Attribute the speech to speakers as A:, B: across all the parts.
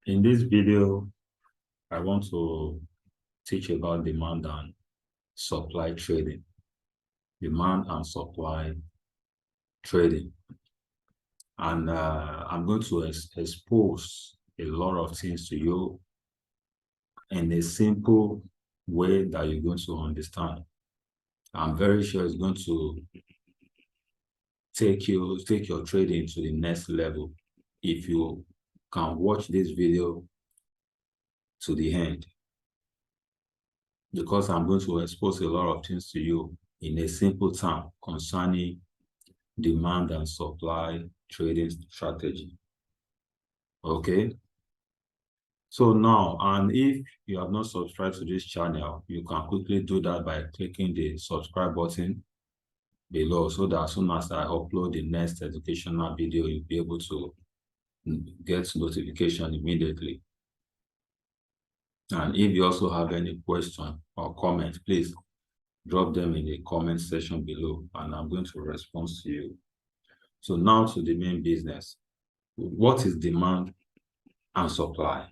A: In this video, I want to teach about demand and supply trading. Demand and supply trading. And I'm going to expose a lot of things to you in a simple way that you're going to understand. I'm very sure it's going to take your trading to the next level if you can watch this video to the end, because I'm going to expose a lot of things to you in a simple term concerning demand and supply trading strategy. Okay. So now, and if you have not subscribed to this channel, you can quickly do that by clicking the subscribe button below, so that as soon as I upload the next educational video, you'll be able to get notification immediately. And if you also have any question or comment, please drop them in the comment section below, and I'm going to respond to you. So now to the main business. What is demand and supply?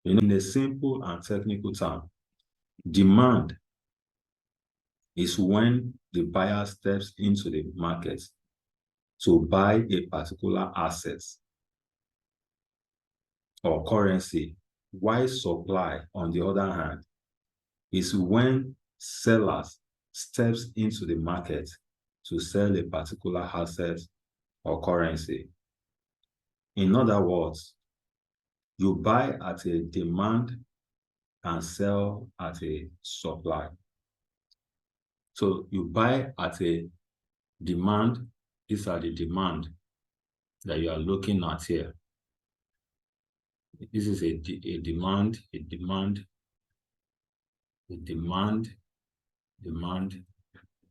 A: In a simple and technical term, demand is when the buyer steps into the market to buy a particular asset or currency, while supply, on the other hand, is when sellers steps into the market to sell a particular asset or currency. In other words, you buy at a demand and sell at a supply. So you buy at a demand. These are the demand that you are looking at here. This is a demand,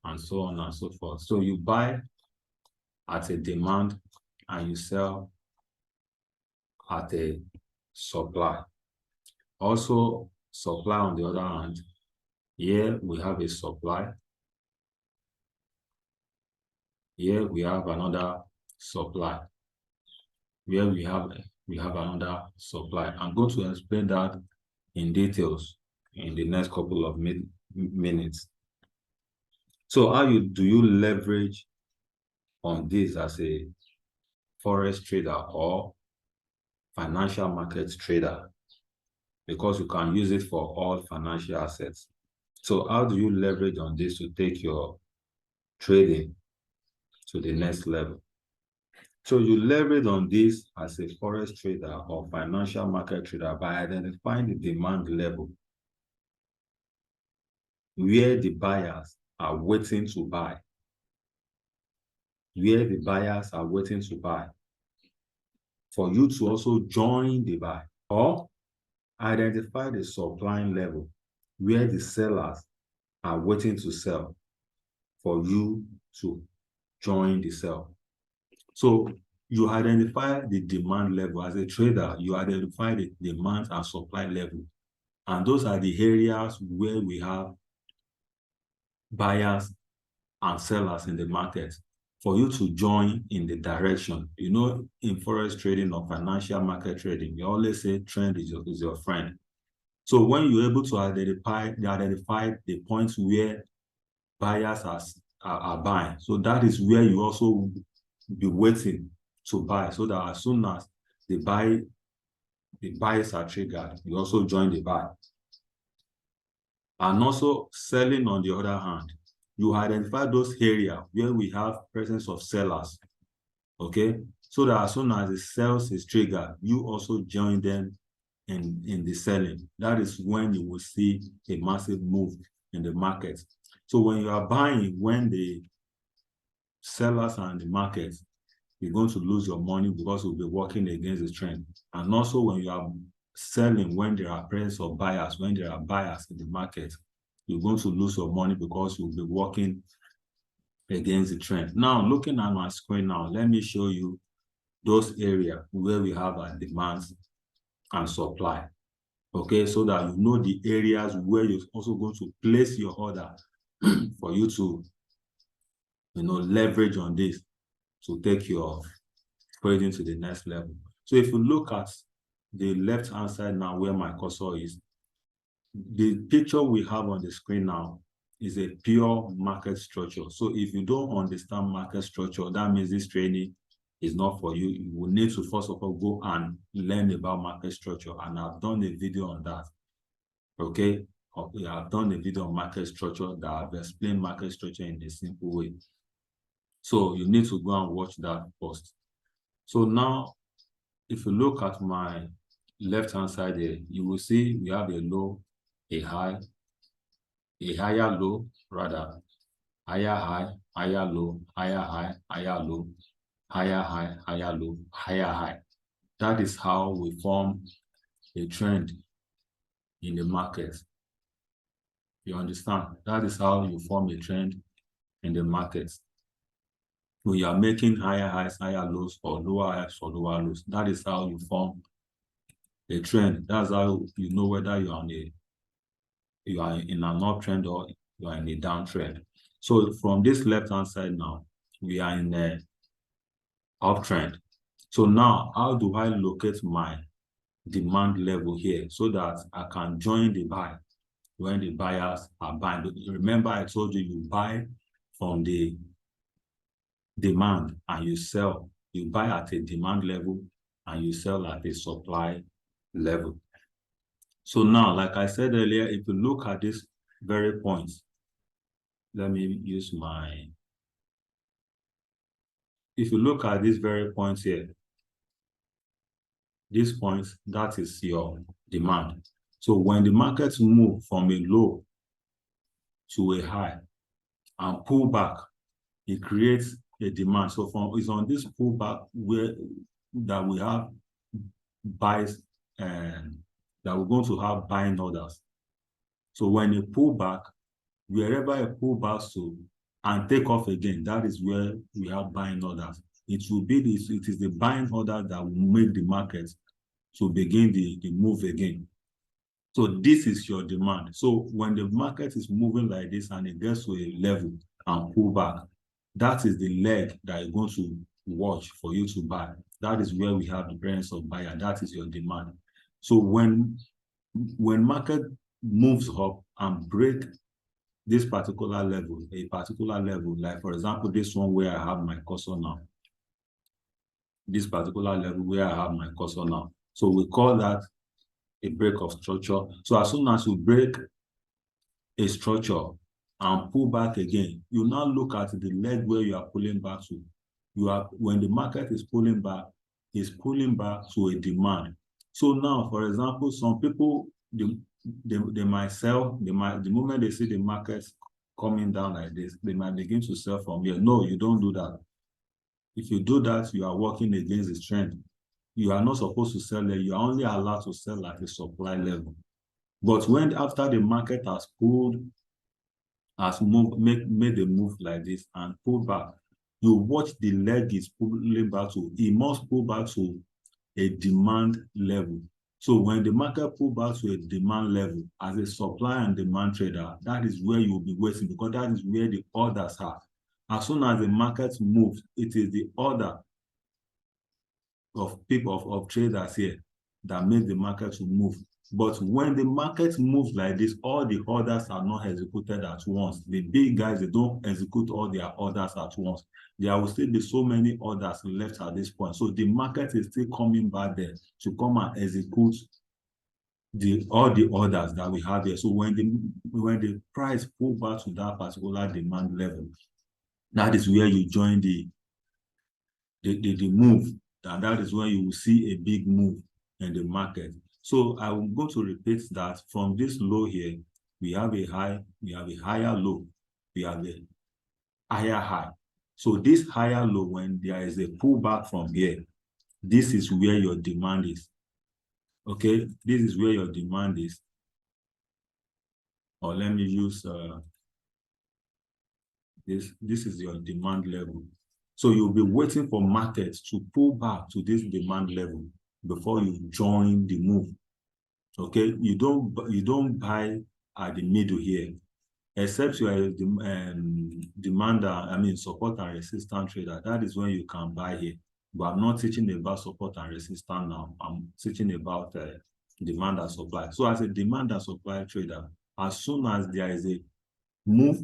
A: and so on and so forth. So you buy at a demand and you sell at a supply. Also, supply on the other hand, here we have a supply. Here we have another supply. Here we have another supply. I'm going to explain that in details in the next couple of minutes. So how do you leverage on this as a forex trader or financial market trader? Because you can use it for all financial assets. So how do you leverage on this to take your trading to the next level? So you leverage on this as a forex trader or financial market trader by identifying the demand level, where the buyers are waiting to buy. Where the buyers are waiting to buy, for you to also join the buy. Or identify the supply level, where the sellers are waiting to sell, for you to join the sell. So you identify the demand level. As a trader, you identify the demand and supply level. And those are the areas where we have buyers and sellers in the market, for you to join in the direction. You know, in forex trading or financial market trading, you always say trend is your friend. So when you're able to identify the points where buyers are buying, so that is where you also be waiting to buy, so that as soon as the buyers are triggered, you also join the buy. And also selling, on the other hand, you identify those areas where we have presence of sellers, okay? So that as soon as the sales is triggered, you also join them in the selling. That is when you will see a massive move in the market. So when you are buying, when the sellers are in the market, you're going to lose your money because you'll be working against the trend. And also when you are selling, when there are presence of buyers, when there are buyers in the market, you're going to lose your money because you'll be working against the trend. Now, looking at my screen now, let me show you those areas where we have our demands and supply. Okay, so that you know the areas where you're also going to place your order for you to, leverage on this to take your trading to the next level. So if you look at the left-hand side now where my cursor is, the picture we have on the screen now is a pure market structure. So if you don't understand market structure, that means this training is not for you. You will need to first of all go and learn about market structure. And I've done a video on that. Okay. I've done a video on market structure that I've explained market structure in a simple way. So you need to go and watch that first. So now, if you look at my left-hand side here, you will see we have a low, a high, a higher low, rather, higher high, higher low, higher high, higher low, higher high, higher low, higher high. That is how we form a trend in the market. You understand? That is how you form a trend in the market. When you are making higher highs, higher lows, or lower highs or lower lows, that is how you form a trend. That's how you know whether you are in an uptrend or you are in a downtrend. So from this left-hand side now, we are in a uptrend. So now, how do I locate my demand level here so that I can join the buy when the buyers are buying? Remember, I told you, you buy from the demand and you sell. You buy at a demand level and you sell at a supply level. So now, like I said earlier, if you look at this very point, let me use if you look at this very point here, this point, that is your demand. So when the markets move from a low to a high and pull back, it creates a demand. So it's on this pullback that we have buys and that we're going to have buying orders. So when you pull back, wherever you pull back to and take off again, that is where we have buying orders. It is the buying order that will make the market to begin the move again. So this is your demand. So when the market is moving like this and it gets to a level and pull back, that is the leg that you're going to watch for you to buy. That is where we have the presence of buyer. That is your demand. So when market moves up and break this particular level, like for example, this one where I have my cursor now, this particular level where I have my cursor now. So we call that a break of structure. So as soon as you break a structure and pull back again, you now look at the leg where you are pulling back to. When the market is pulling back, it's pulling back to a demand. So now, for example, some people, they might sell, the moment they see the market coming down like this, they might begin to sell from here. No, you don't do that. If you do that, you are working against the trend. You are not supposed to sell there. You are only allowed to sell at the supply level. But after the market has made a move like this and pulled back, you watch the leg is pulling back to, it must pull back to a demand level. So when the market pull back to a demand level, as a supply and demand trader, that is where you will be waiting, because that is where the orders are. As soon as the market moves, it is the order of people, of traders here, that make the market to move. But when the market moves like this, all the orders are not executed at once. The big guys, they don't execute all their orders at once. There will still be so many orders left at this point. So the market is still coming back there to come and execute all the orders that we have here. So when the price pull back to that particular demand level, that is where you join the move, and that is when you will see a big move in the market. So I will go to repeat that from this low here, we have a high, we have a higher low, we have a higher high. So this higher low, when there is a pullback from here, this is where your demand is. Okay, this is where your demand is. Or let me use this is your demand level. So you'll be waiting for markets to pull back to this demand level before you join the move. Okay, you don't buy at the middle here, except you are a demander, support and resistance trader. That is when you can buy here. But I'm not teaching about support and resistance now. I'm teaching about demand and supply. So as a demand and supply trader, as soon as there is a move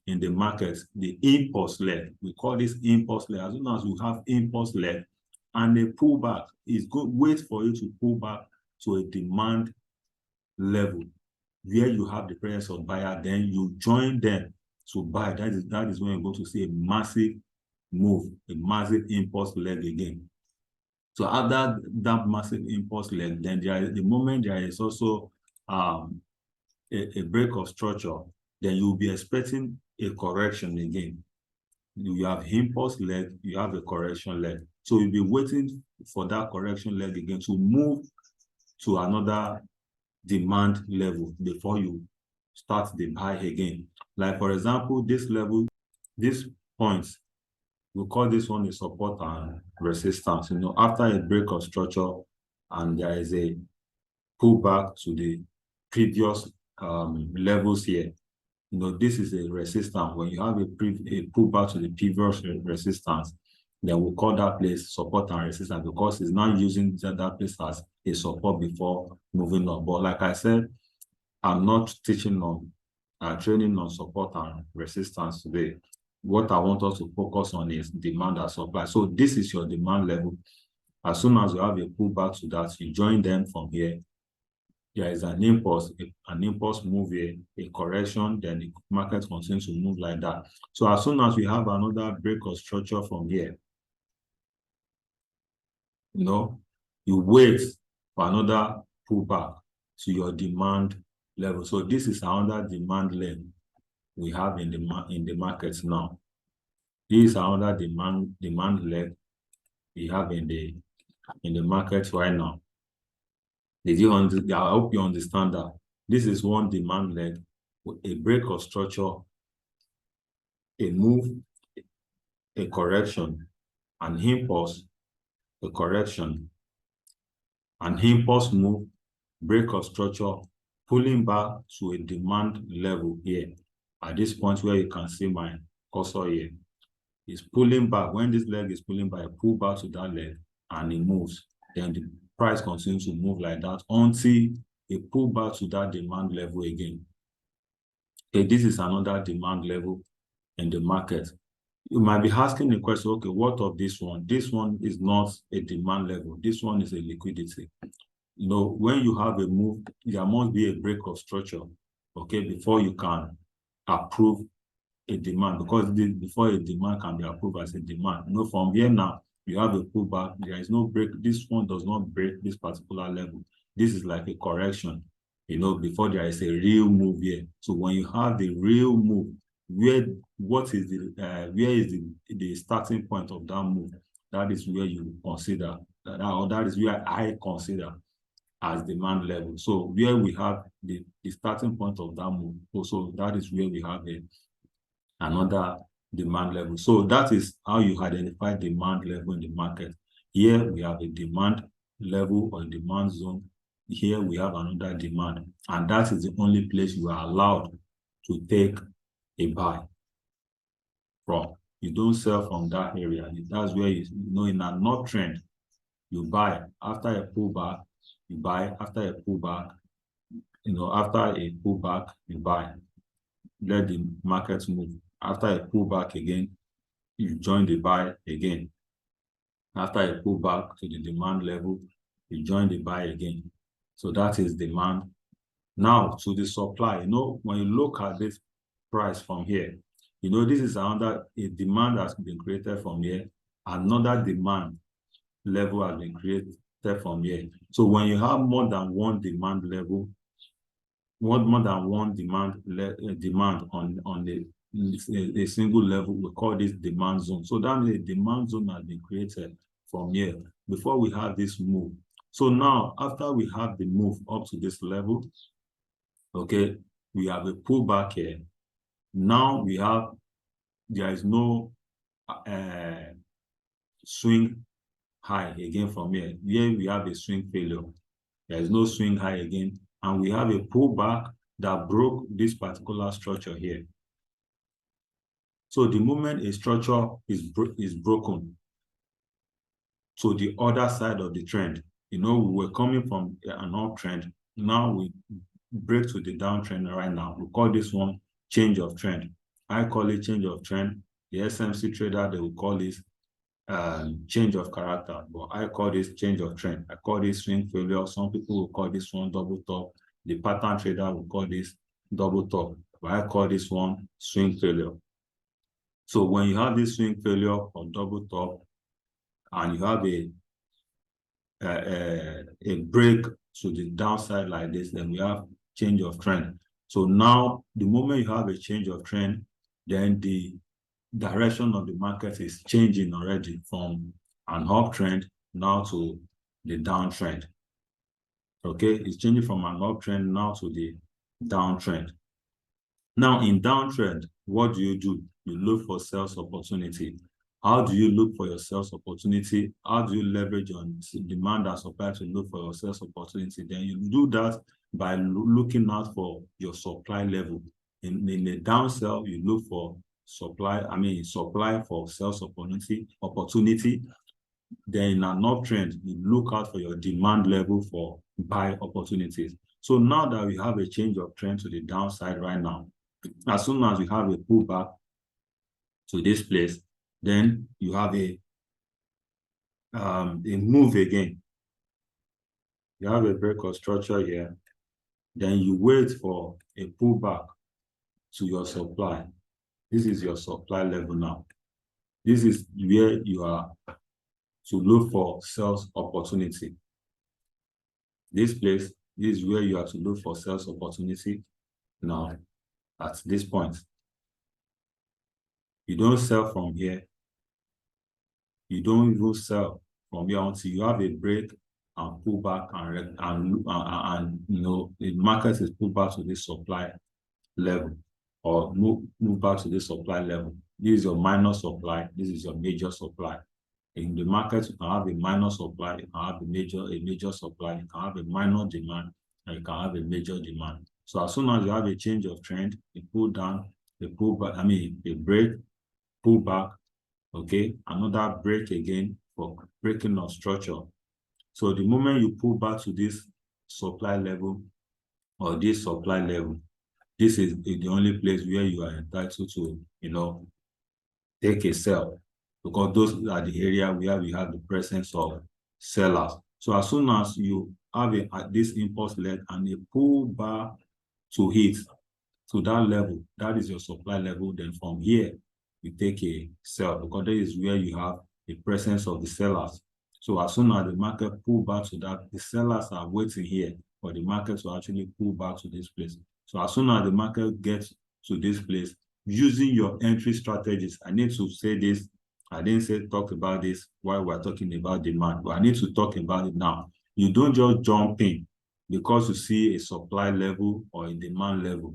A: in the market, the impulse leg, we call this impulse leg. As soon as you have impulse leg and a pullback, is good. Wait for you to pull back to a demand level where you have the presence of buyer, then you join them to buy. That is when you're going to see a massive move, a massive impulse leg again. So after that massive impulse leg, then the moment there is also a break of structure, then you'll be expecting a correction again. You have impulse leg, you have a correction leg. So you'll be waiting for that correction leg again to move to another demand level before you start the buy again. Like for example, this level, this points, we call this one a support and resistance. After a break of structure and there is a pullback to the previous levels here, this is a resistance. When you have a pullback to the previous resistance, then we'll call that place support and resistance because it's not using that place as a support before moving on. But like I said, I'm not teaching on training on support and resistance today. What I want us to focus on is demand and supply. So this is your demand level. As soon as you have a pullback to that, you join them from here. There is an impulse move here, a correction, then the market continues to move like that. So as soon as we have another break of structure from here, you wait for another pullback to your demand level. So this is another demand leg we have in the markets now. This is another demand leg we have in the market right now. I hope you understand that. This is one demand leg, a break of structure, a move, a correction, an impulse, a correction, an impulse move, break of structure, pulling back to a demand level here. At this point where you can see my cursor here, it's pulling back. When this leg is pulling back, pull back to that leg and it moves. Then the price continues to move like that until it pull back to that demand level again. Okay, this is another demand level in the market. You might be asking the question, okay, what of this one? This one is not a demand level. This one is a liquidity. When you have a move, there must be a break of structure, okay, before you can approve a demand, because before a demand can be approved as a demand. From here now, you have a pullback. There is no break. This one does not break this particular level. This is like a correction, before there is a real move here. So when you have the real move, where is the starting point of that move? That is where you consider that is where I consider as demand level. So where we have the starting point of that move, also that is where we have another demand level. So that is how you identify demand level in the market. Here we have a demand level or demand zone. Here we have another demand, and that is the only place you are allowed to take a buy from. You don't sell from that area. That's where in an uptrend, you buy. After a pullback, you buy. After a pullback, after a pullback, you buy. Let the market move. After a pullback again, you join the buy again. After a pullback to the demand level, you join the buy again. So that is demand. Now to the supply, when you look at this price from here, this is a demand that's been created from here. Another demand level has been created from here. So when you have more than one demand level, more than one demand on a single level, we call this demand zone. So that means a demand zone has been created from here before we have this move. So now, after we have the move up to this level, okay, we have a pullback here. Now there is no swing high again from here. Here we have a swing failure. There is no swing high again. And we have a pullback that broke this particular structure here. So the moment a structure is broken, to the other side of the trend. We were coming from an uptrend. Now we break to the downtrend right now. We call this one change of trend. I call it change of trend. The SMC trader, they will call this change of character, but I call this change of trend. I call this swing failure. Some people will call this one double top. The pattern trader will call this double top, but I call this one swing failure. So when you have this swing failure or double top, and you have a break to the downside like this, then we have change of trend. So now, the moment you have a change of trend, then the direction of the market is changing already from an uptrend now to the downtrend. Okay, it's changing from an uptrend now to the downtrend. Now, in downtrend, what do? You look for sales opportunity. How do you look for your sales opportunity? How do you leverage on demand and supply to look for your sales opportunity? Then you do that by looking out for your supply level. In a down sell, you look for supply for sales opportunity. Then in an uptrend, you look out for your demand level for buy opportunities. So now that we have a change of trend to the downside right now, as soon as we have a pullback to this place, then you have a move again. You have a break of structure here. Then you wait for a pullback to your supply. This is your supply level now. This is where you are to look for sales opportunity. This place, this is where you are to look for sales opportunity now at this point. You don't sell from here. You don't even sell from here until you have a break and pull back and the market is pulled back to this supply level or move back to this supply level. This is your minor supply. This is your major supply. In the market, you can have a minor supply, you can have a major supply, you can have a minor demand, and you can have a major demand. So as soon as you have a change of trend, a pull down, a pull back, a break, pull back, okay, another break again for breaking of structure. So the moment you pull back to this supply level or this supply level, this is the only place where you are entitled to, take a sell, because those are the area where we have the presence of sellers. So as soon as you have this impulse leg and a pull back to hit to that level, that is your supply level, then from here, you take a sell, because that is where you have the presence of the sellers. So as soon as the market pull back to that, the sellers are waiting here for the market to actually pull back to this place. So as soon as the market gets to this place, using your entry strategies, I need to say this, I didn't talk about this while we're talking about demand, but I need to talk about it now. You don't just jump in because you see a supply level or a demand level.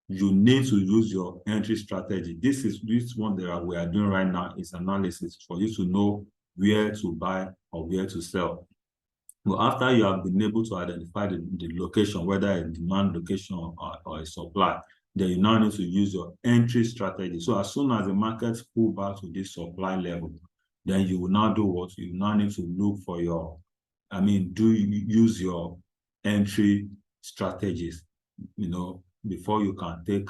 A: You need to use your entry strategy. This one that we are doing right now is analysis for you to know where to buy or where to sell. Well, after you have been able to identify the location, whether a demand location or a supply, then you now need to use your entry strategy. So as soon as the markets pull back to this supply level, then you will now do what? You now need to look for use your entry strategies, before you can take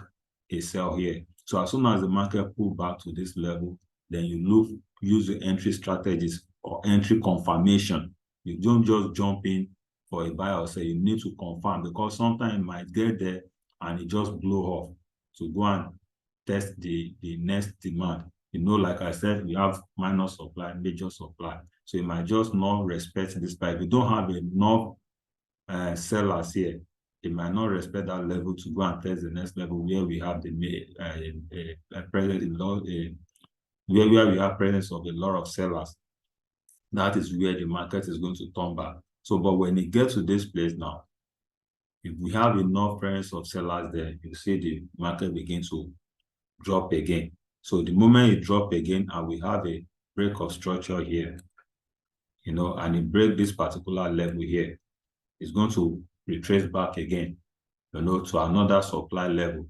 A: a sell here. So as soon as the market pull back to this level, then you use the entry strategies or entry confirmation. You don't just jump in for a buy or sell. You need to confirm, because sometimes it might get there and it just blow off. So go and test the next demand. Like I said, we have minor supply, major supply. So you might just not respect this price. If you don't have enough sellers here, they might not respect that level to go and test the next level where we have where we have presence of a lot of sellers. That is where the market is going to turn back. So, but when it gets to this place now, if we have enough presence of sellers there, you see the market begin to drop again. So the moment it drop again and we have a break of structure here, and it break this particular level here, it's going to retrace back again, to another supply level.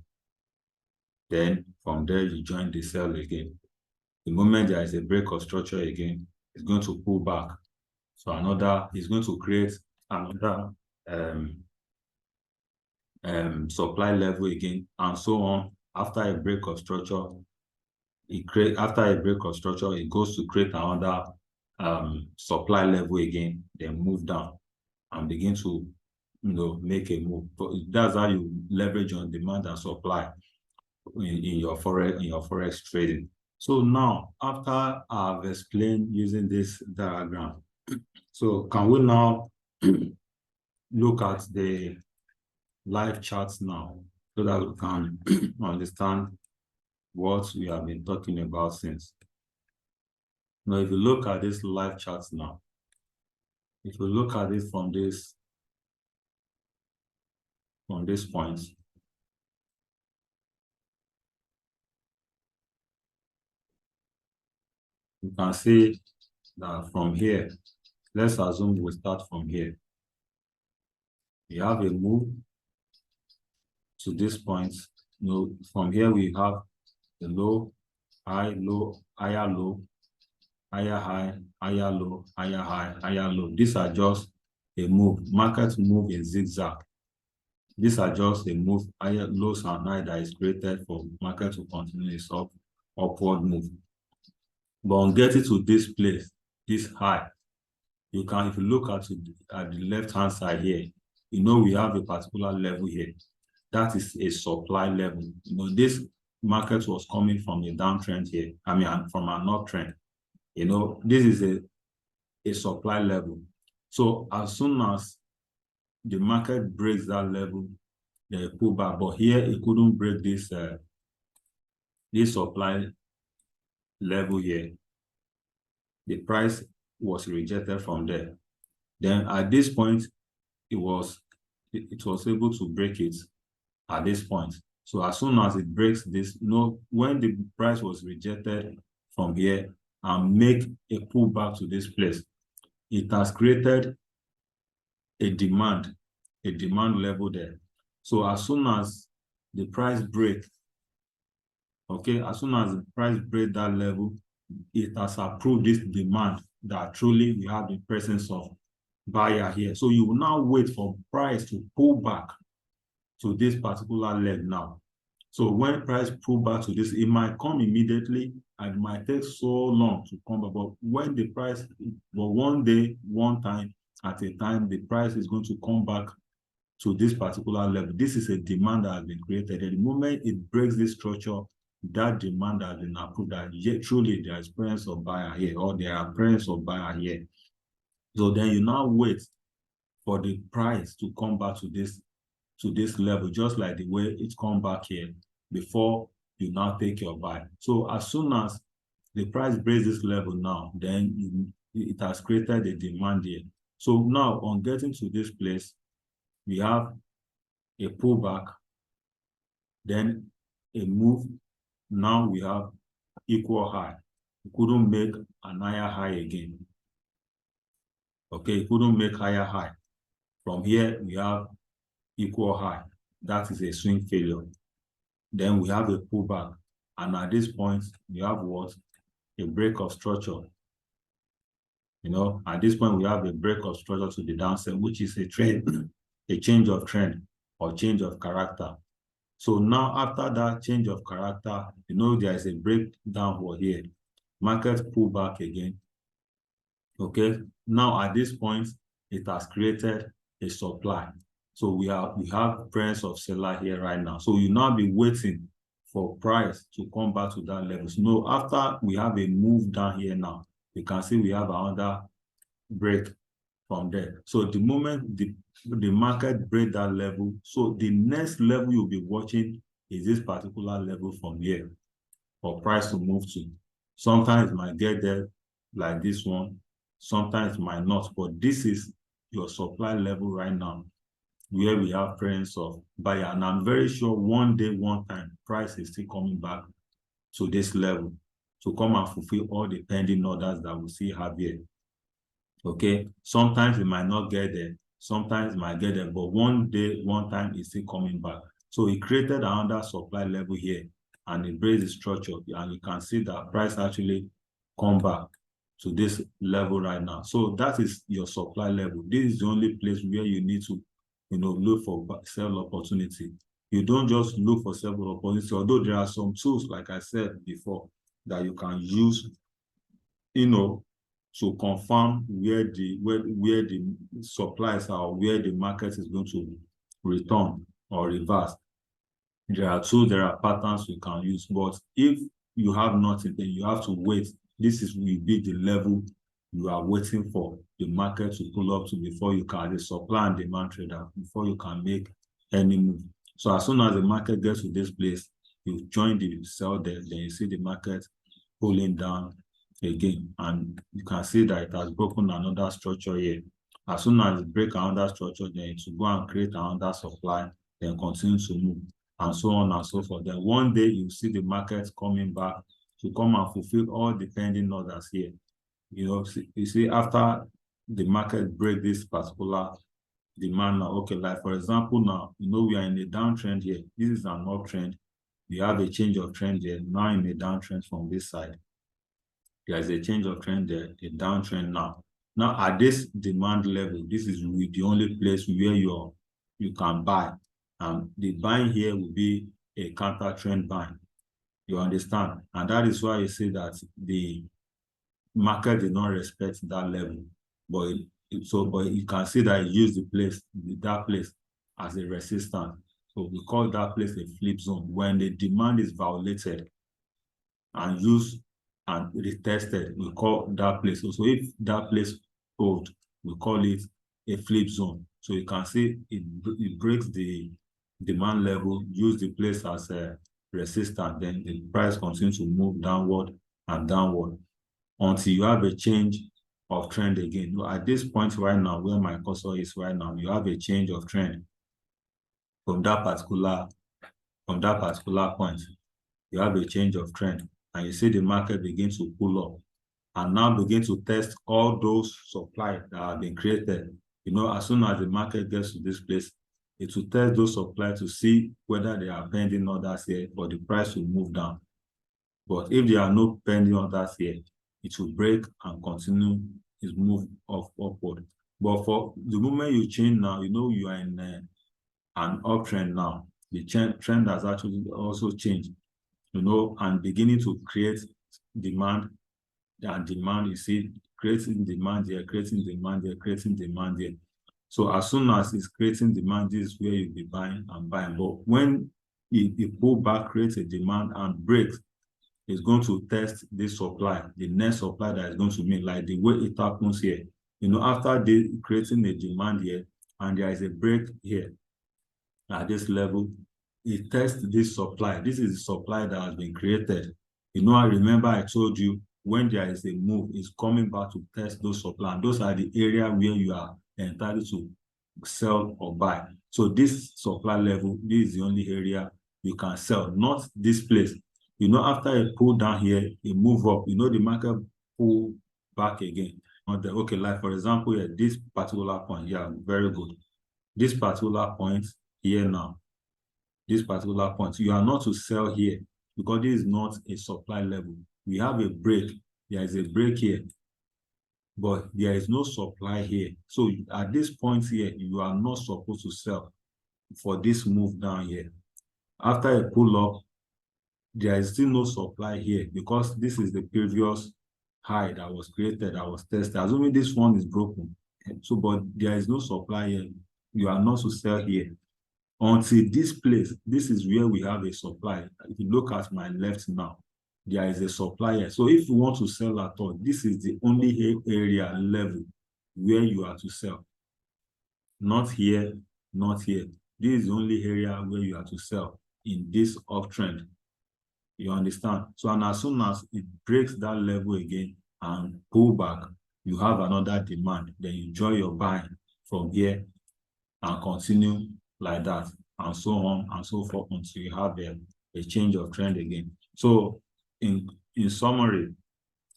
A: Then from there, you join the sell again. The moment there is a break of structure again, it's going to pull back. So another is going to create another supply level again, and so on. After a break of structure, it goes to create another supply level again, then move down and begin to make a move. But that's how you leverage on demand and supply in your forex trading. So now, after I've explained using this diagram, so can we now look at the live charts now so that we can understand what we have been talking about since. Now, if you look at this live charts now, if you look at it from this point, you can see that from here, let's assume we start from here. We have a move to this point. From here we have the low, high, low, higher low, higher high, higher low, higher high, higher low. These are just a move. Market move in zigzag. These are just a move, higher lows and high that is created for market to continue its upward move. But on getting to this place, this high, you can, if you look at the left-hand side here, we have a particular level here. That is a supply level. This market was coming from a downtrend here. I mean, from an uptrend. This is a supply level. So as soon as the market breaks that level, they pull back. But here it couldn't break this supply level here. The price was rejected from there. Then at this point, it was able to break it at this point. So as soon as it breaks this, when the price was rejected from here and make a pullback to this place, it has created a demand level there. So as soon as the price breaks, as soon as the price breaks that level, it has approved this demand that truly we have the presence of buyer here. So you will now wait for price to pull back to this particular leg now. So when price pull back to this, it might come immediately and it might take so long to come back. But when the price, one day, one time at a time, the price is going to come back to this particular level. This is a demand that has been created. At the moment it breaks this structure, that demand has been approved that truly there is presence of buyer here, or there are presence of buyer here. So then you now wait for the price to come back to this level, just like the way it's come back here, before you now take your buy. So as soon as the price breaks this level now, then it has created a demand here. So now on getting to this place, we have a pullback, then a move. Now we have equal high. It couldn't make an higher high again. It couldn't make higher high. From here, we have equal high. That is a swing failure. Then we have a pullback. And at this point, we have what? A break of structure. At this point, we have a break of structure to the downside, which is a trend, a change of trend or change of character. So now after that change of character, there is a breakdown over here. Market pull back again. Now at this point, it has created a supply. So we have presence of seller here right now. So you now be waiting for price to come back to that level. So after we have a move down here now, you can see we have another break from there. So the moment the market break that level, so the next level you'll be watching is this particular level from here for price to move to. Sometimes it might get there like this one, sometimes it might not, but this is your supply level right now, where we have presence of buyer. And I'm very sure one day, one time, price is still coming back to this level to come and fulfill all the pending orders that we still have here. Sometimes it might not get there, sometimes it might get there, but one day, one time, it's still coming back. So it created another supply level here, and it breaks the structure, and you can see that price actually come back to this level right now. So that is your supply level. This is the only place where you need to, look for sell opportunity. You don't just look for sell opportunity, although there are some tools, like I said before, that you can use, to confirm where the supplies are, where the market is going to return or reverse. There are tools, there are patterns you can use, but if you have nothing, then you have to wait. This will be the level you are waiting for the market to pull up to before you can, the supply and demand trader, before you can make any move. So as soon as the market gets to this place, you join the sell there, then you see the market pulling down again, and you can see that it has broken another structure here. As soon as it breaks another structure, then it will go and create another supply, then continue to move, and so on and so forth. Then one day you see the market coming back to come and fulfill all the pending orders here. You see after the market break this particular demand now, okay, like for example now, we are in a downtrend here. This is an uptrend. We have a change of trend here. Now in a downtrend from this side. There is a change of trend there, a downtrend now. Now at this demand level, this is the only place where you can buy. The buying here will be a counter trend buying. You understand? And that is why you see that the market did not respect that level. But you can see that it used that place as a resistance. So we call that place a flip zone. When the demand is violated and used and retested, we call that place. So if that place hold, we call it a flip zone. So you can see it breaks the demand level, use the place as a resistance, then the price continues to move downward and downward until you have a change of trend again. At this point right now, where my cursor is right now, you have a change of trend from that particular point. You have a change of trend, and you see the market begin to pull up and now begin to test all those supply that have been created. As soon as the market gets to this place, it will test those supply to see whether they are pending orders here or the price will move down. But if there are no pending orders here, it will break and continue its move upward. But for the moment you change now, you are in an uptrend now. The trend has actually also changed, and beginning to create demand. And demand, you see, creating demand here, creating demand here, creating demand here. So as soon as it's creating demand, this is where you'll be buying and buying. But when it pull back, creates a demand and breaks, it's going to test this supply, the next supply that is going to meet, like the way it happens here. After creating a demand here, and there is a break here at this level, it tests this supply. This is the supply that has been created. I remember I told you when there is a move, it's coming back to test those supply. And those are the area where you are entitled to sell or buy. So this supply level, this is the only area you can sell, not this place. After a pull down here, a move up, the market pull back again. Okay, like for example, here, this particular point, yeah, very good. This particular point here now, this particular point, you are not to sell here because this is not a supply level. We have a break. There is a break here, but there is no supply here. So at this point here, you are not supposed to sell for this move down here. After a pull up, there is still no supply here because this is the previous high that was created, that was tested. Assuming this one is broken, so but there is no supply here. You are not to sell here until this place. This is where we have a supply. If you look at my left now, there is a supply here. So if you want to sell at all, this is the only area level where you are to sell. Not here, not here. This is the only area where you are to sell in this uptrend. You understand? So, and as soon as it breaks that level again and pull back, you have another demand. Then you join your buying from here and continue like that, and so on and so forth until you have a change of trend again. So, in summary,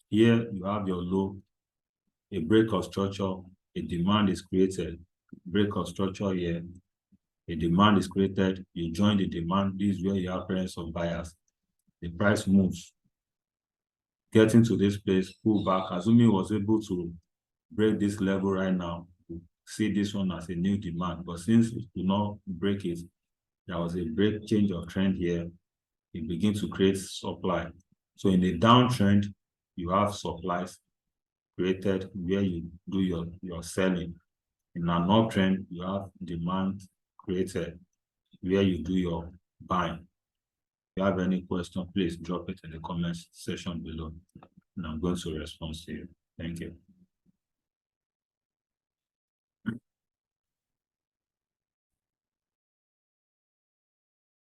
A: here you have your low, a break of structure, a demand is created, break of structure here, a demand is created, you join the demand. This is where you have presence of buyers. The price moves getting to this place, pull back, assuming it was able to break this level right now, see this one as a new demand. But since it did not break it, there was a break change of trend here. It begins to create supply. So in a downtrend, you have supplies created where you do your selling. In an uptrend, you have demand created where you do your buying. If you have any question, please drop it in the comments section below, and I'm going to respond to you. Thank you.